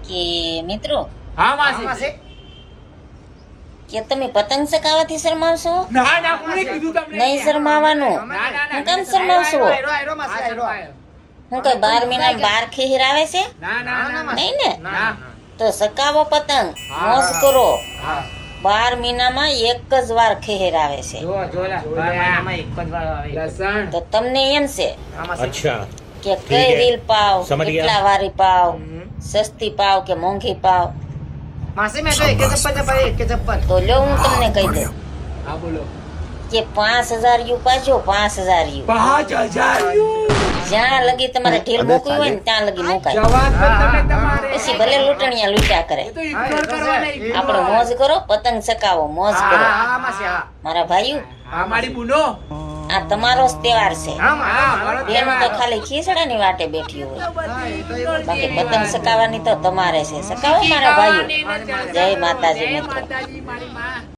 કે મિત્રો હા માસી. કે તમે પતંગ ચગાવવાથી શરમાવશો? ના ના કોણે કીધું તમને? નહીં શરમાવાનું. ના ના હું કેમ શરમાવશો? હું કઈ 12 મહિનામાં 12 ખીર આવે છે? ના ના ના નહીં ને? ના. તો ચગાવો પતંગ, હા. મોજ કરો. હા. 12 મહિનામાં એક જ વાર ખીર આવે છે. જો લા. લસણ. તો તમને એમ છે अच्छा કે ઠીક કઈ હે. રીલ પાવ, સમજ ગયા. કેટલા વારી પાવ, સસ્તી પાવ કે મોંઘી પાવ? मासी मैं तो एक चप्पल તો લો હું તમને કહી દઉં હા બોલો. કે 5000 યુ પાજો, 5000 યુ. 5000 જ્યાં લગી તમારે ઢીલ મૂકવી હોય ને ત્યાં લગી મુકાય. જવાબ તો તમે તમારે. પછી ભલે લૂંટણિયા લૂંટ્યા કરે. એ તો ઇગ્નોર કરવા નહીં. આપણે મોજ કરો, પતંગ ચકાવો, મોજ કરો. हाँ मासी हाँ મારા ભાઈઓ, હા મારી બુનો. આ તમારો જ તહેવાર છે. हाँ મારો બેન તો ખાલી ખીસડાની વાટે બેઠી હોય, બાકી પતંગ ચકાવવાની તો તમારે છે. ચકાવો મારા ભાઈઓ. જય માતાજી મિત્રો. માતાજી મારી માં.